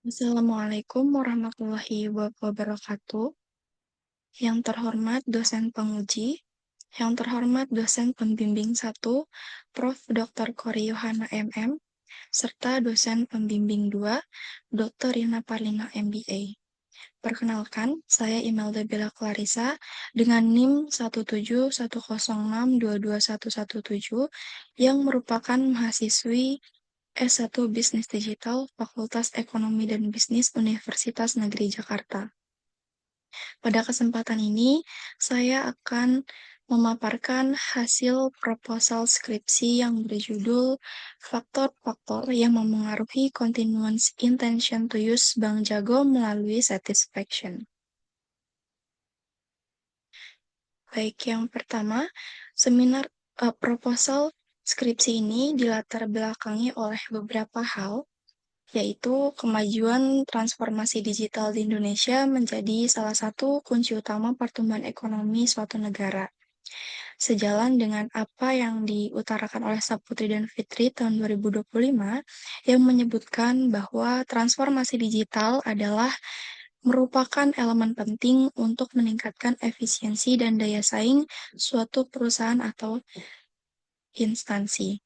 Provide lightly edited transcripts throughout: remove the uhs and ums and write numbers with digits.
Assalamualaikum warahmatullahi wabarakatuh. Yang terhormat dosen penguji, yang terhormat dosen pembimbing 1, Prof. Dr. Kori Yohana MM, serta dosen pembimbing 2, Dr. Rina Parlina MBA. Perkenalkan, saya Imelda Bella Clarissa dengan NIM 17106221117 yang merupakan mahasiswi S1 Bisnis Digital Fakultas Ekonomi dan Bisnis Universitas Negeri Jakarta. Pada kesempatan ini, saya akan memaparkan hasil proposal skripsi yang berjudul Faktor-faktor yang memengaruhi Continuous Intention to Use Bank Jago melalui Satisfaction. Baik, yang pertama, proposal skripsi ini dilatar belakangi oleh beberapa hal, yaitu kemajuan transformasi digital di Indonesia menjadi salah satu kunci utama pertumbuhan ekonomi suatu negara. Sejalan dengan apa yang diutarakan oleh Saputri dan Fitri tahun 2025 yang menyebutkan bahwa transformasi digital adalah merupakan elemen penting untuk meningkatkan efisiensi dan daya saing suatu perusahaan atau instansi.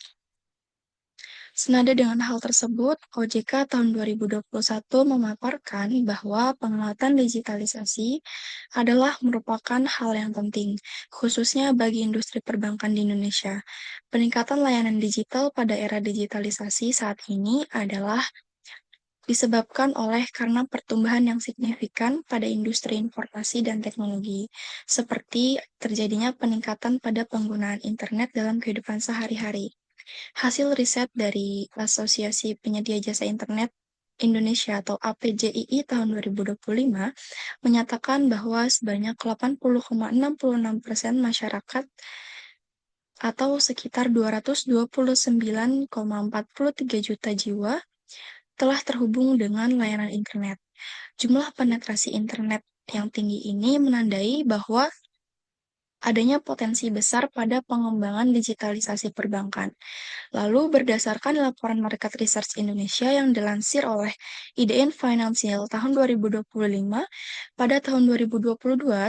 Senada dengan hal tersebut, OJK tahun 2021 memaparkan bahwa penguatan digitalisasi adalah merupakan hal yang penting, khususnya bagi industri perbankan di Indonesia. Peningkatan layanan digital pada era digitalisasi saat ini adalah disebabkan oleh karena pertumbuhan yang signifikan pada industri informasi dan teknologi, seperti terjadinya peningkatan pada penggunaan internet dalam kehidupan sehari-hari. Hasil riset dari Asosiasi Penyedia Jasa Internet Indonesia atau APJII tahun 2025 menyatakan bahwa sebanyak 80,66% masyarakat atau sekitar 229,43 juta jiwa telah terhubung dengan layanan internet. Jumlah penetrasi internet yang tinggi ini menandai bahwa adanya potensi besar pada pengembangan digitalisasi perbankan. Lalu, berdasarkan laporan Market Research Indonesia yang dilansir oleh IDN Financial tahun 2025, pada tahun 2022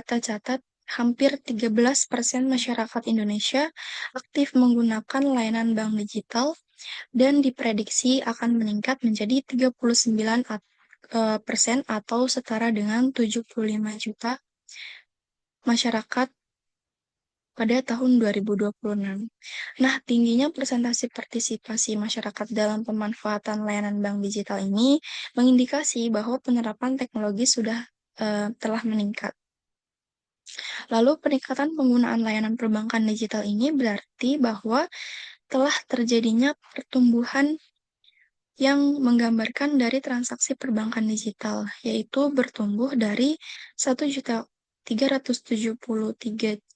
tercatat hampir 13% masyarakat Indonesia aktif menggunakan layanan bank digital dan diprediksi akan meningkat menjadi 39% atau setara dengan 75 juta masyarakat pada tahun 2026. Nah, tingginya persentase partisipasi masyarakat dalam pemanfaatan layanan bank digital ini mengindikasi bahwa penerapan teknologi sudah telah meningkat. Lalu, peningkatan penggunaan layanan perbankan digital ini berarti bahwa telah terjadinya pertumbuhan yang menggambarkan dari transaksi perbankan digital, yaitu bertumbuh dari 1.373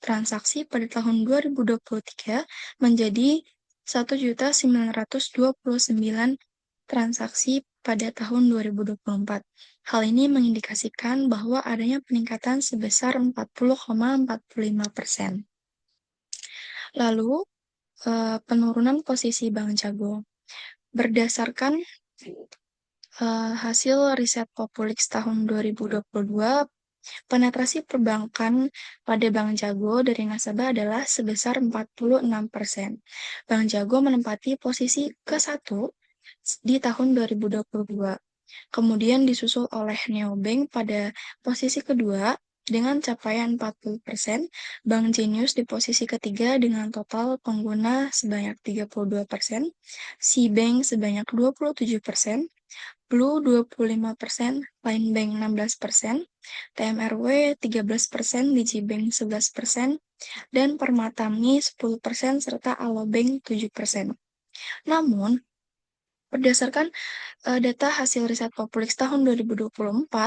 transaksi pada tahun 2023 menjadi 1.929 transaksi pada tahun 2024. Hal ini mengindikasikan bahwa adanya peningkatan sebesar 40,45%. Lalu, penurunan posisi Bank Jago. Berdasarkan hasil riset Populix tahun 2022, penetrasi perbankan pada Bank Jago dari nasabah adalah sebesar 46%. Bank Jago menempati posisi ke-1 di tahun 2022. Kemudian disusul oleh Neobank pada posisi kedua dengan capaian 40%, Bank Jenius di posisi ketiga dengan total pengguna sebanyak 32%, Cbank sebanyak 27%, Blue 25%, Line Bank 16%, TMRW 13%, Digibank 11%, dan Permata-Mini 10%, serta Alobank 7%. Namun, berdasarkan data hasil riset Populix tahun 2024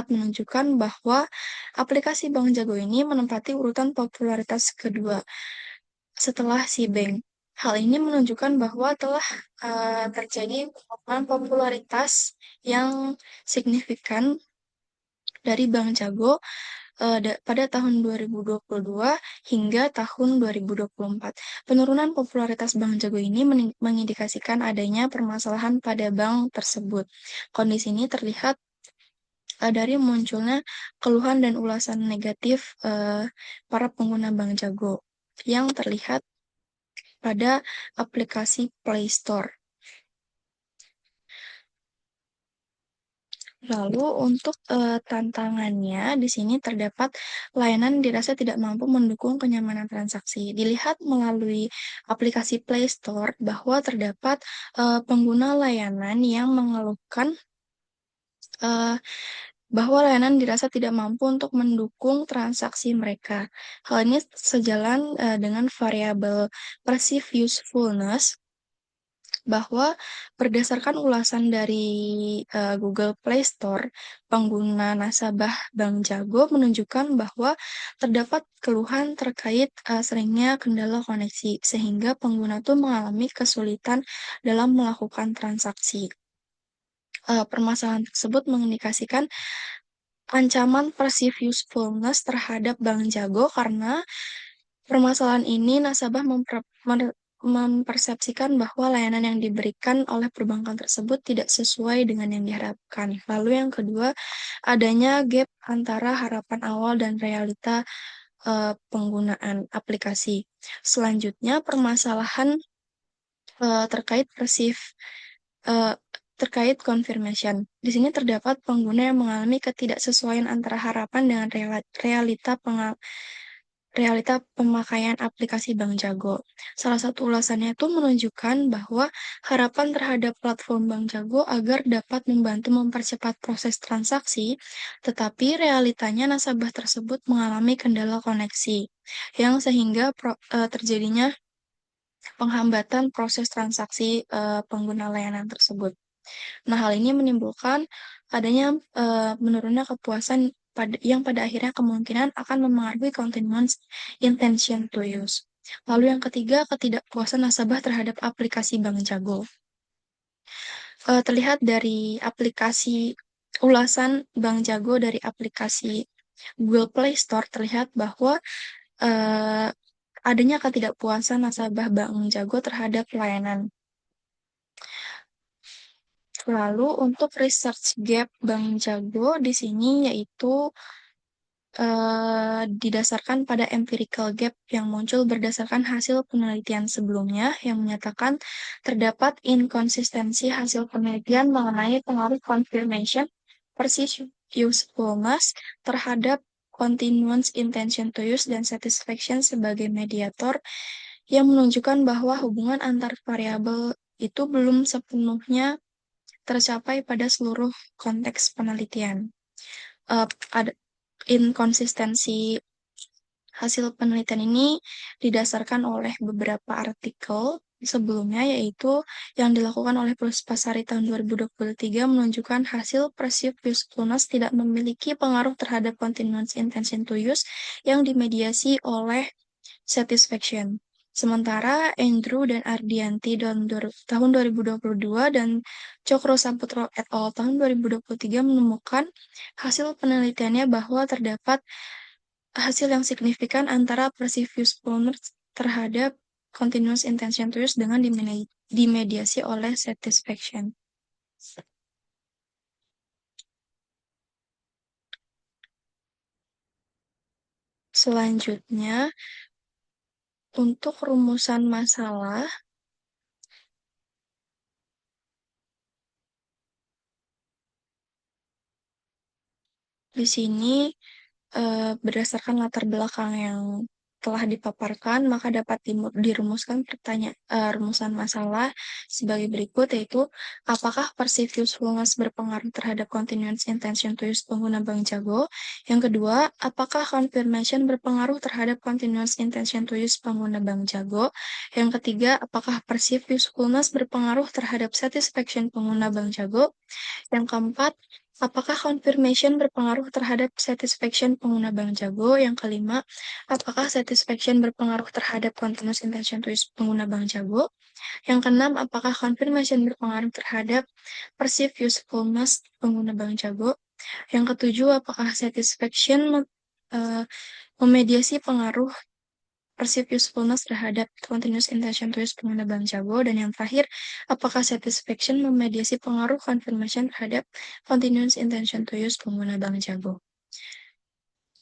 menunjukkan bahwa aplikasi Bank Jago ini menempati urutan popularitas kedua setelah Cbank. Hal ini menunjukkan bahwa telah terjadi penurunan popularitas yang signifikan dari Bank Jago pada tahun 2022 hingga tahun 2024. Penurunan popularitas Bank Jago ini mengindikasikan adanya permasalahan pada bank tersebut. Kondisi ini terlihat dari munculnya keluhan dan ulasan negatif para pengguna Bank Jago yang terlihat pada aplikasi Play Store. Lalu untuk tantangannya di sini terdapat layanan dirasa tidak mampu mendukung kenyamanan transaksi. Dilihat melalui aplikasi Play Store bahwa terdapat pengguna layanan yang mengeluhkan eh, bahwa layanan dirasa tidak mampu untuk mendukung transaksi mereka. Hal ini sejalan dengan variabel perceived usefulness bahwa berdasarkan ulasan dari Google Play Store, pengguna nasabah Bank Jago menunjukkan bahwa terdapat keluhan terkait seringnya kendala koneksi, sehingga pengguna itu mengalami kesulitan dalam melakukan transaksi. Permasalahan tersebut mengindikasikan ancaman perceived usefulness terhadap Bank Jago karena permasalahan ini nasabah mempersepsikan bahwa layanan yang diberikan oleh perbankan tersebut tidak sesuai dengan yang diharapkan. Lalu yang kedua, adanya gap antara harapan awal dan realita penggunaan aplikasi. Selanjutnya, permasalahan terkait eh, terkait confirmation. Di sini terdapat pengguna yang mengalami ketidaksesuaian antara harapan dengan realita pemakaian aplikasi Bank Jago. Salah satu ulasannya itu menunjukkan bahwa harapan terhadap platform Bank Jago agar dapat membantu mempercepat proses transaksi, tetapi realitanya nasabah tersebut mengalami kendala koneksi, yang sehingga terjadinya penghambatan proses transaksi pengguna layanan tersebut. Nah, hal ini menimbulkan adanya menurunnya kepuasan yang pada akhirnya kemungkinan akan memengaruhi continuous intention to use. Lalu yang ketiga, ketidakpuasan nasabah terhadap aplikasi Bank Jago. Terlihat dari aplikasi ulasan Bank Jago dari aplikasi Google Play Store terlihat bahwa eh, adanya ketidakpuasan nasabah Bank Jago terhadap layanan. Lalu untuk research gap Bank Jago di sini yaitu didasarkan pada empirical gap yang muncul berdasarkan hasil penelitian sebelumnya yang menyatakan terdapat inkonsistensi hasil penelitian mengenai pengaruh confirmation perceived usefulness terhadap continuous intention to use dan satisfaction sebagai mediator yang menunjukkan bahwa hubungan antar variabel itu belum sepenuhnya tercapai pada seluruh konteks penelitian. Ada inkonsistensi hasil penelitian ini didasarkan oleh beberapa artikel sebelumnya, yaitu yang dilakukan oleh Puspasari tahun 2023 menunjukkan hasil perceived usefulness tidak memiliki pengaruh terhadap continuous intention to use yang dimediasi oleh satisfaction. Sementara Andrew dan Ardianti tahun 2022 dan Cokro Saputro et al. Tahun 2023 menemukan hasil penelitiannya bahwa terdapat hasil yang signifikan antara perceived usefulness terhadap continuous intention to use dengan dimediasi oleh satisfaction. Selanjutnya, untuk rumusan masalah, di sini berdasarkan latar belakang yang telah dipaparkan, maka dapat dirumuskan rumusan masalah sebagai berikut, yaitu apakah perceived usefulness berpengaruh terhadap continuous intention to use pengguna Bank Jago? Yang kedua, apakah confirmation berpengaruh terhadap continuous intention to use pengguna Bank Jago? Yang ketiga, apakah perceived usefulness berpengaruh terhadap satisfaction pengguna Bank Jago? Yang keempat, apakah confirmation berpengaruh terhadap satisfaction pengguna Bank Jago? Yang kelima, apakah satisfaction berpengaruh terhadap continuous intention to use pengguna Bank Jago? Yang keenam, apakah confirmation berpengaruh terhadap perceived usefulness pengguna Bank Jago? Yang ketujuh, apakah satisfaction memediasi pengaruh perceived usefulness terhadap continuous intention to use pengguna Bank Jago, dan yang terakhir, apakah satisfaction memediasi pengaruh confirmation terhadap continuous intention to use pengguna Bank Jago.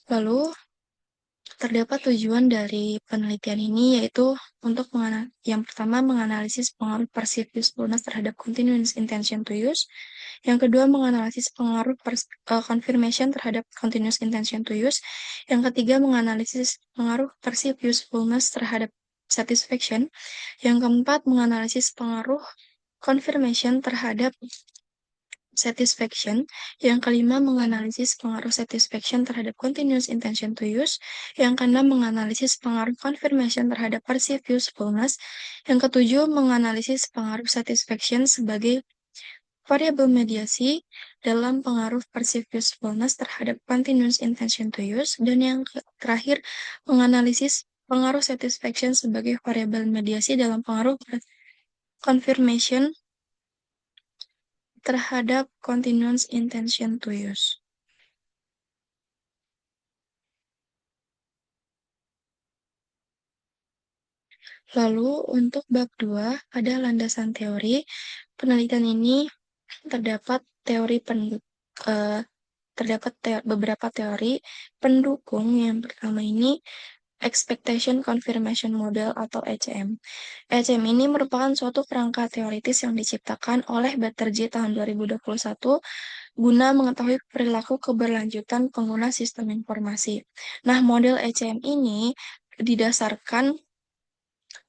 Lalu, terdapat tujuan dari penelitian ini yaitu untuk yang pertama menganalisis pengaruh perceived usefulness terhadap continuous intention to use, yang kedua menganalisis pengaruh confirmation terhadap continuous intention to use, yang ketiga menganalisis pengaruh perceived usefulness terhadap satisfaction, yang keempat menganalisis pengaruh confirmation terhadap satisfaction, yang kelima menganalisis pengaruh satisfaction terhadap continuous intention to use, yang keenam menganalisis pengaruh confirmation terhadap perceived usefulness, yang ketujuh menganalisis pengaruh satisfaction sebagai variabel mediasi dalam pengaruh perceived usefulness terhadap continuous intention to use, dan yang terakhir menganalisis pengaruh satisfaction sebagai variabel mediasi dalam pengaruh confirmation terhadap continuous intention to use. Lalu untuk bab 2 ada landasan teori. Penelitian ini terdapat beberapa teori pendukung. Yang pertama ini Expectation Confirmation Model atau ECM. ECM ini merupakan suatu kerangka teoritis yang diciptakan oleh Batterjee tahun 2021 guna mengetahui perilaku keberlanjutan pengguna sistem informasi. Nah, model ECM ini didasarkan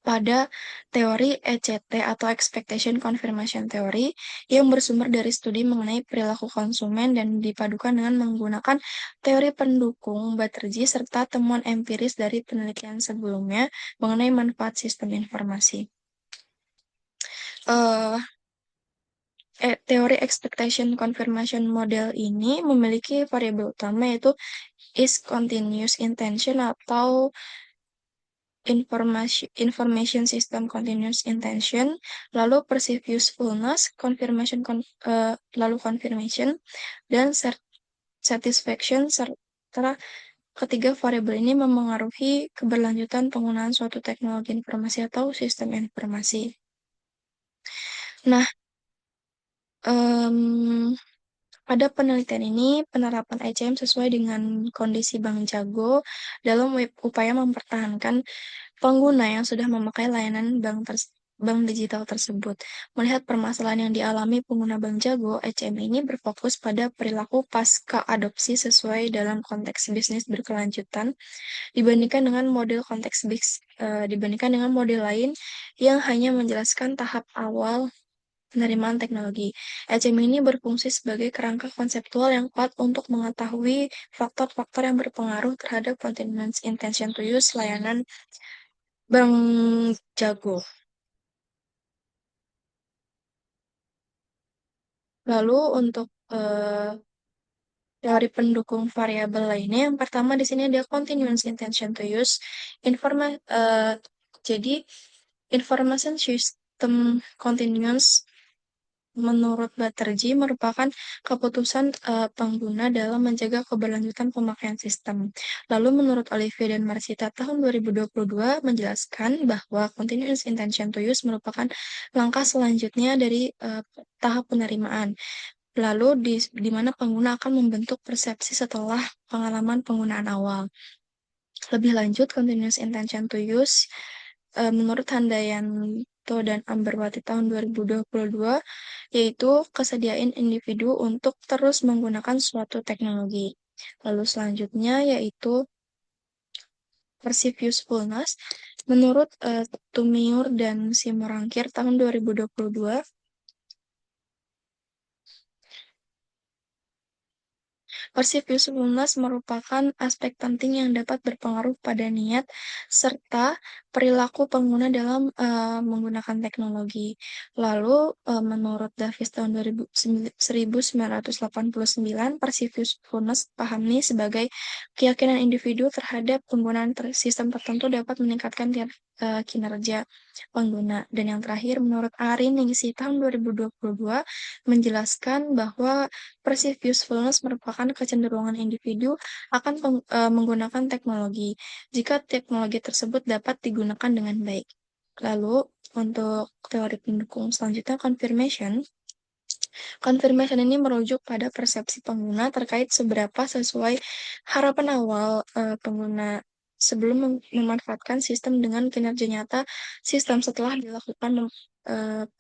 pada teori ECT atau Expectation Confirmation Theory yang bersumber dari studi mengenai perilaku konsumen dan dipadukan dengan menggunakan teori pendukung Batterjee serta temuan empiris dari penelitian sebelumnya mengenai manfaat sistem informasi. Teori Expectation Confirmation Model ini memiliki variabel utama yaitu is continuous intention atau information system continuous intention, lalu perceived usefulness, lalu confirmation, dan satisfaction, serta ketiga variabel ini memengaruhi keberlanjutan penggunaan suatu teknologi informasi atau sistem informasi. Nah, pada penelitian ini, penerapan ECM sesuai dengan kondisi Bank Jago dalam upaya mempertahankan pengguna yang sudah memakai layanan bank digital tersebut. Melihat permasalahan yang dialami pengguna Bank Jago, ECM ini berfokus pada perilaku pasca adopsi sesuai dalam konteks bisnis berkelanjutan dibandingkan dengan model lain yang hanya menjelaskan tahap awal penerimaan teknologi. ECM ini berfungsi sebagai kerangka konseptual yang kuat untuk mengetahui faktor-faktor yang berpengaruh terhadap continuous intention to use layanan Bank Jago. Lalu untuk teori pendukung variabel lainnya, yang pertama di sini ada continuous intention to use. Jadi information system continuous menurut Batterjee merupakan keputusan pengguna dalam menjaga keberlanjutan pemakaian sistem. Lalu menurut Olivier dan Marcita tahun 2022 menjelaskan bahwa continuous intention to use merupakan langkah selanjutnya dari tahap penerimaan. Lalu di mana pengguna akan membentuk persepsi setelah pengalaman penggunaan awal. Lebih lanjut, continuous intention to use menurut Handayanto dan Amberwati tahun 2022 yaitu kesediaan individu untuk terus menggunakan suatu teknologi. Lalu selanjutnya yaitu perceived usefulness menurut Tumiur dan Simorangkir tahun 2022. Perceived usefulness merupakan aspek penting yang dapat berpengaruh pada niat serta perilaku pengguna dalam menggunakan teknologi. Lalu, menurut Davis tahun 1989, perceived usefulness pahami sebagai keyakinan individu terhadap penggunaan sistem tertentu dapat meningkatkan kinerja pengguna. Dan yang terakhir, menurut Ari Ningsih tahun 2022 menjelaskan bahwa perceived usefulness merupakan kecenderungan individu akan menggunakan teknologi jika teknologi tersebut dapat digunakan dengan baik. Lalu, untuk teori pendukung selanjutnya, confirmation. Confirmation ini merujuk pada persepsi pengguna terkait seberapa sesuai harapan awal pengguna sebelum memanfaatkan sistem dengan kinerja nyata sistem setelah dilakukan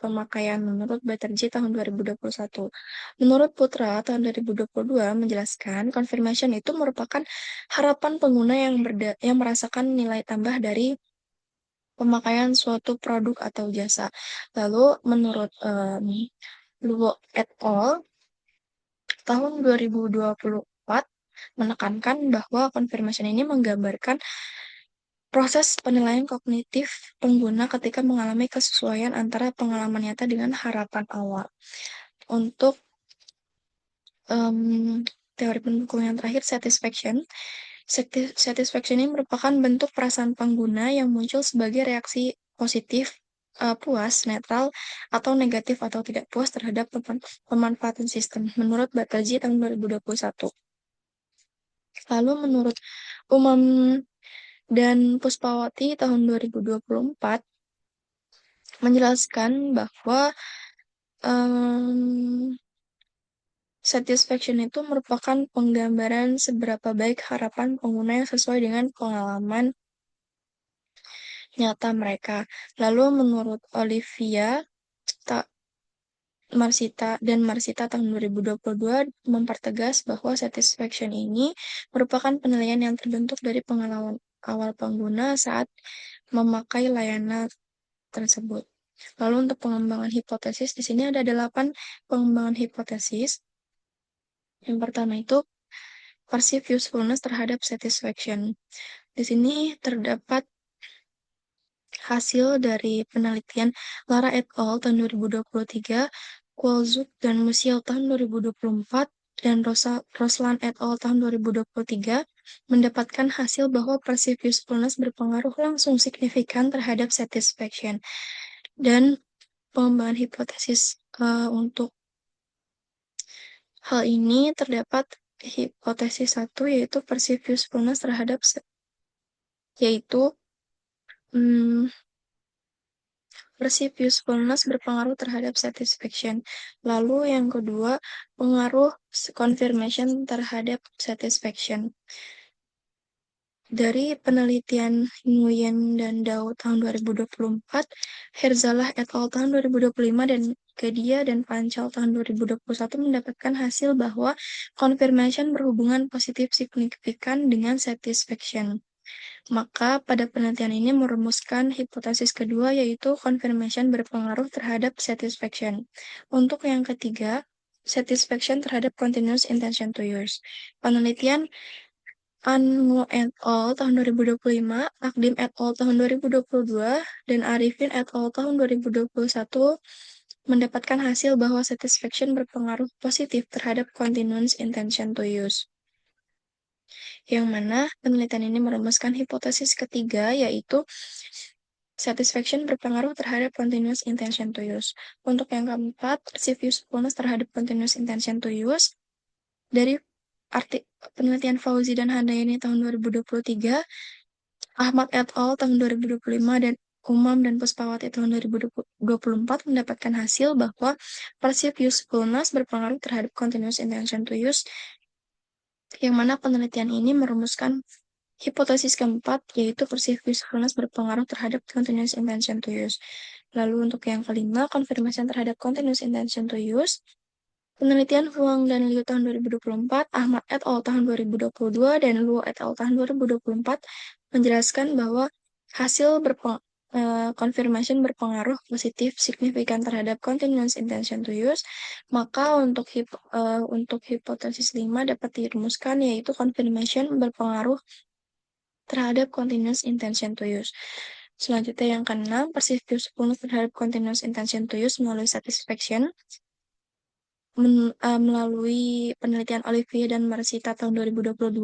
pemakaian menurut Batterjee tahun 2021. Menurut Putra tahun 2022 menjelaskan confirmation itu merupakan harapan pengguna yang merasakan nilai tambah dari pemakaian suatu produk atau jasa. Lalu menurut Luo et al. Tahun 2024 menekankan bahwa confirmation ini menggambarkan proses penilaian kognitif pengguna ketika mengalami kesesuaian antara pengalaman nyata dengan harapan awal. Untuk teori pendukung yang terakhir, satisfaction. Satisfaction ini merupakan bentuk perasaan pengguna yang muncul sebagai reaksi positif, puas, netral, atau negatif atau tidak puas terhadap pemanfaatan sistem, menurut Batterjee tahun 2021. Lalu menurut Umam dan Puspawati tahun 2024 menjelaskan bahwa satisfaction itu merupakan penggambaran seberapa baik harapan pengguna yang sesuai dengan pengalaman nyata mereka. Lalu menurut Olivia Marsita tahun 2022 mempertegas bahwa satisfaction ini merupakan penilaian yang terbentuk dari pengalaman awal pengguna saat memakai layanan tersebut. Lalu untuk pengembangan hipotesis, di sini ada 8 pengembangan hipotesis. Yang pertama itu perceived usefulness terhadap satisfaction. Di sini terdapat hasil dari penelitian Lara et al. Tahun 2023, Kwolzuk dan Musial tahun 2024, dan Roslan et al. Tahun 2023 mendapatkan hasil bahwa perceived usefulness berpengaruh langsung signifikan terhadap satisfaction. Dan pengembangan hipotesis untuk hal ini terdapat hipotesis 1 yaitu perceived usefulness terhadap yaitu perceived usefulness berpengaruh terhadap satisfaction. Lalu yang kedua, pengaruh confirmation terhadap satisfaction. Dari penelitian Nguyen dan Dao tahun 2024, Herzalah et al. Tahun 2025, dan Gadia dan Pancal tahun 2021 mendapatkan hasil bahwa confirmation berhubungan positif signifikan dengan satisfaction. Maka pada penelitian ini merumuskan hipotesis kedua yaitu confirmation berpengaruh terhadap satisfaction. Untuk yang ketiga, satisfaction terhadap continuous intention to use. Penelitian Anmo et al. Tahun 2025, Akdim et al. Tahun 2022, dan Arifin et al. Tahun 2021 mendapatkan hasil bahwa satisfaction berpengaruh positif terhadap continuous intention to use. Yang mana penelitian ini merumuskan hipotesis ketiga yaitu satisfaction berpengaruh terhadap continuous intention to use. Untuk yang keempat, perceived usefulness terhadap continuous intention to use. Dari penelitian Fauzi dan Handayani tahun 2023, Ahmad et al. Tahun 2025, dan Umam dan Puspawati tahun 2024 mendapatkan hasil bahwa perceived usefulness berpengaruh terhadap continuous intention to use, yang mana penelitian ini merumuskan hipotesis keempat, yaitu perceived usefulness berpengaruh terhadap continuous intention to use. Lalu untuk yang kelima, confirmation terhadap continuous intention to use. Penelitian Huang dan Liu tahun 2024, Ahmad et al. Tahun 2022, dan Luo et al. Tahun 2024 menjelaskan bahwa hasil confirmation berpengaruh positif signifikan terhadap continuous intention to use. Maka untuk hipotesis 5 dapat dirumuskan yaitu confirmation berpengaruh terhadap continuous intention to use. Selanjutnya yang keenam, perceived usefulness terhadap continuous intention to use melalui satisfaction. melalui penelitian Olivier dan Marcita tahun 2022,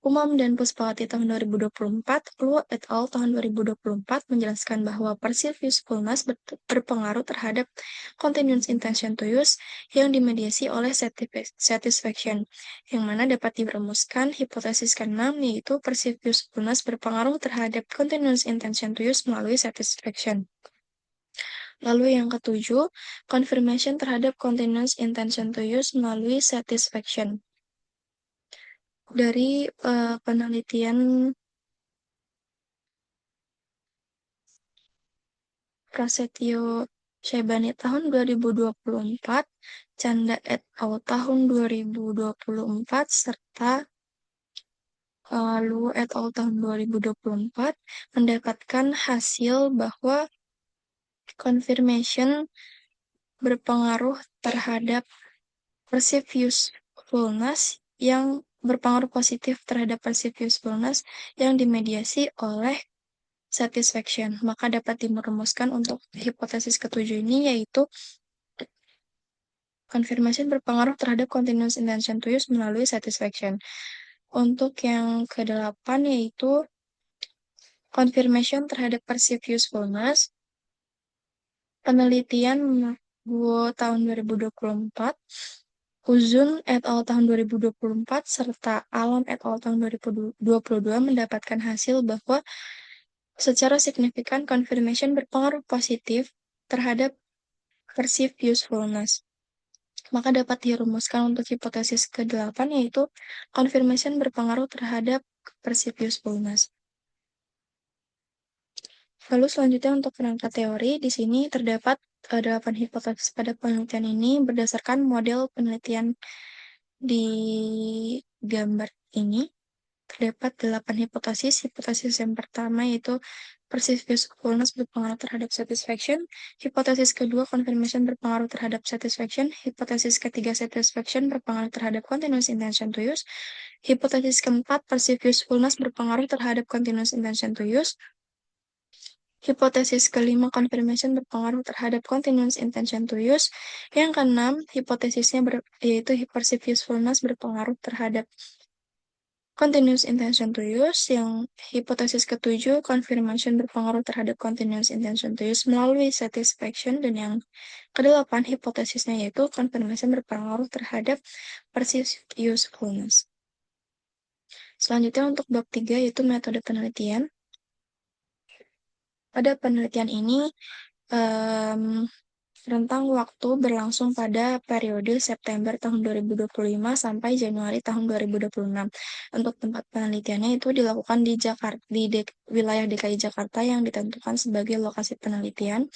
Umam dan Puspawati tahun 2024, Luo et al. Tahun 2024 menjelaskan bahwa perceived usefulness berpengaruh terhadap continuous intention to use yang dimediasi oleh satisfaction, yang mana dapat dirumuskan hipotesis keenam, yaitu perceived usefulness berpengaruh terhadap continuous intention to use melalui satisfaction. Lalu yang ketujuh, confirmation terhadap continuous intention to use melalui satisfaction. Dari penelitian Prasetyo Shebani tahun 2024, Canda et al. Tahun 2024, serta Luo et al. Tahun 2024, mendapatkan hasil bahwa confirmation berpengaruh terhadap perceived usefulness yang berpengaruh positif terhadap perceived usefulness yang dimediasi oleh satisfaction. Maka dapat dirumuskan untuk hipotesis ketujuh ini, yaitu confirmation berpengaruh terhadap continuous intention to use melalui satisfaction. Untuk yang kedelapan, yaitu confirmation terhadap perceived usefulness, penelitian Guo tahun 2024, Uzun et al. Tahun 2024, serta Alam et al. Tahun 2022 mendapatkan hasil bahwa secara signifikan confirmation berpengaruh positif terhadap perceived usefulness. Maka dapat dirumuskan untuk hipotesis ke-8, yaitu confirmation berpengaruh terhadap perceived usefulness. Lalu selanjutnya untuk kerangka teori, di sini terdapat 8 hipotesis pada penelitian ini berdasarkan model penelitian di gambar ini. Terdapat 8 hipotesis. Hipotesis yang pertama yaitu perceived usefulness berpengaruh terhadap satisfaction. Hipotesis kedua, confirmation berpengaruh terhadap satisfaction. Hipotesis ketiga, satisfaction berpengaruh terhadap continuous intention to use. Hipotesis keempat, perceived usefulness berpengaruh terhadap continuous intention to use. Hipotesis kelima, confirmation berpengaruh terhadap continuous intention to use. Yang keenam, hipotesisnya yaitu perceived usefulness berpengaruh terhadap continuous intention to use. Yang hipotesis ketujuh, confirmation berpengaruh terhadap continuous intention to use melalui satisfaction. Dan yang kedelapan, hipotesisnya yaitu confirmation berpengaruh terhadap perceived usefulness. Selanjutnya untuk bab 3 yaitu metode penelitian. Pada penelitian ini, rentang waktu berlangsung pada periode September tahun 2025 sampai Januari tahun 2026. Untuk tempat penelitiannya itu dilakukan di Jakarta, wilayah DKI Jakarta yang ditentukan sebagai lokasi penelitian.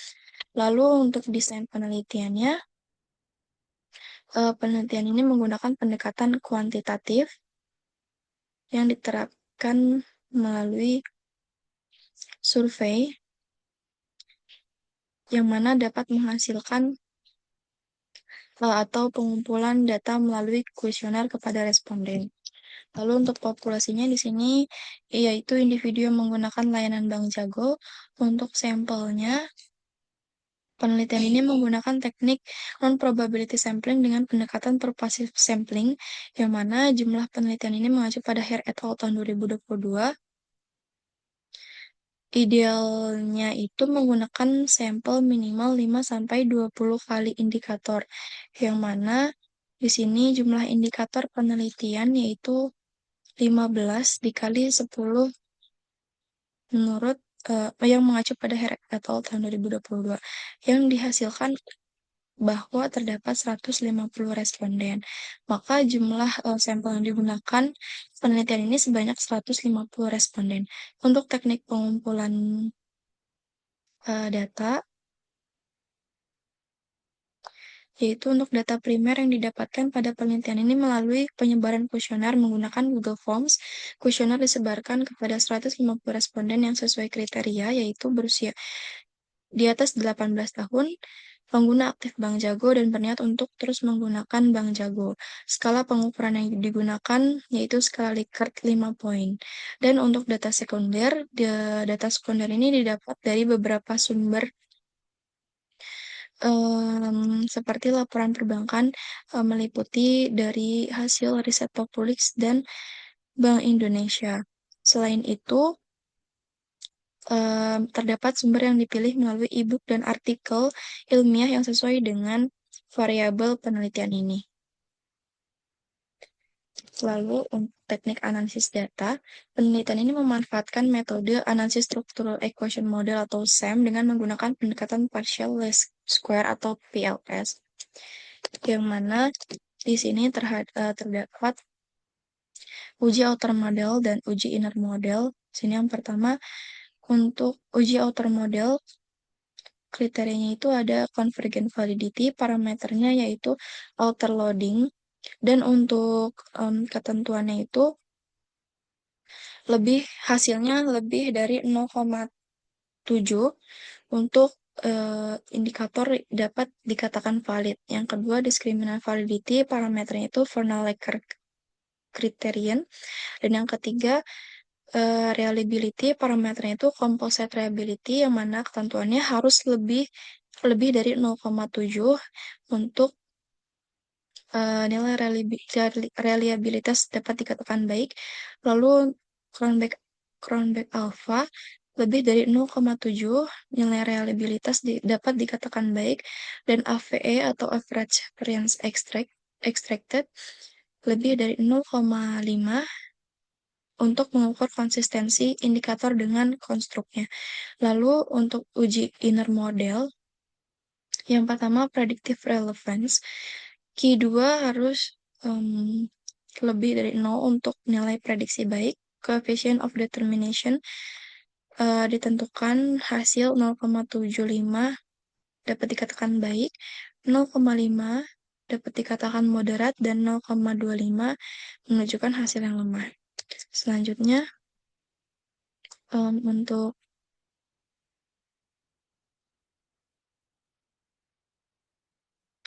Lalu untuk desain penelitiannya, penelitian ini menggunakan pendekatan kuantitatif yang diterapkan melalui survei yang mana dapat menghasilkan atau pengumpulan data melalui kuesioner kepada responden. Lalu untuk populasinya di sini yaitu individu yang menggunakan layanan Bank Jago. Untuk sampelnya, penelitian ini menggunakan teknik non-probability sampling dengan pendekatan pervasive sampling, yang mana jumlah penelitian ini mengacu pada Hare et al. Tahun 2022. Idealnya itu menggunakan sampel minimal 5-20 kali indikator, yang mana di sini jumlah indikator penelitian yaitu 15 dikali 10 menurut yang mengacu pada Hare et al. Tahun 2022, yang dihasilkan bahwa terdapat 150 responden. Maka jumlah sampel yang digunakan penelitian ini sebanyak 150 responden. Untuk teknik pengumpulan data, yaitu untuk data primer yang didapatkan pada penelitian ini melalui penyebaran kuesioner menggunakan Google Forms. Kuesioner disebarkan kepada 150 responden yang sesuai kriteria, yaitu berusia di atas 18 tahun, pengguna aktif Bank Jago, dan berniat untuk terus menggunakan Bank Jago. Skala pengukuran yang digunakan yaitu skala Likert 5 poin. Dan untuk data sekunder ini didapat dari beberapa sumber seperti laporan perbankan, meliputi dari hasil riset Populis dan Bank Indonesia. Selain itu, terdapat sumber yang dipilih melalui e-book dan artikel ilmiah yang sesuai dengan variabel penelitian ini. Lalu, untuk teknik analisis data, penelitian ini memanfaatkan metode analisis structural equation model atau SEM dengan menggunakan pendekatan partial least square atau PLS, yang mana di sini terdapat uji outer model dan uji inner model. Sini yang pertama, untuk uji outer model, kriterianya itu ada convergent validity, parameternya yaitu outer loading, dan untuk ketentuannya itu hasilnya lebih dari 0,7 untuk indikator dapat dikatakan valid. Yang kedua, discriminant validity, parameternya itu Vernal-Lecker criterion. Dan yang ketiga, reliability, parameternya itu composite reliability, yang mana ketentuannya harus lebih dari 0,7 untuk nilai reliabilitas dapat dikatakan baik. Lalu Cronbach alpha lebih dari 0,7 nilai reliabilitas dapat dikatakan baik, dan AVE atau average variance extracted lebih dari 0,5 untuk mengukur konsistensi indikator dengan konstruknya. Lalu untuk uji inner model, yang pertama predictive relevance, Q2 harus lebih dari 0 untuk nilai prediksi baik. Coefficient of determination ditentukan hasil 0,75 dapat dikatakan baik, 0,5 dapat dikatakan moderat, dan 0,25 menunjukkan hasil yang lemah. Selanjutnya, untuk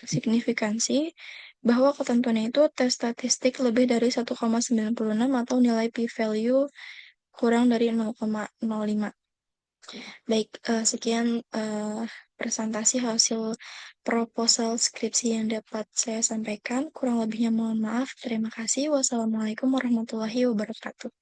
signifikansi, bahwa ketentuannya itu tes statistik lebih dari 1,96 atau nilai p-value kurang dari 0,05. Baik, sekian presentasi hasil proposal skripsi yang dapat saya sampaikan. Kurang lebihnya mohon maaf. Terima kasih. Wassalamualaikum warahmatullahi wabarakatuh.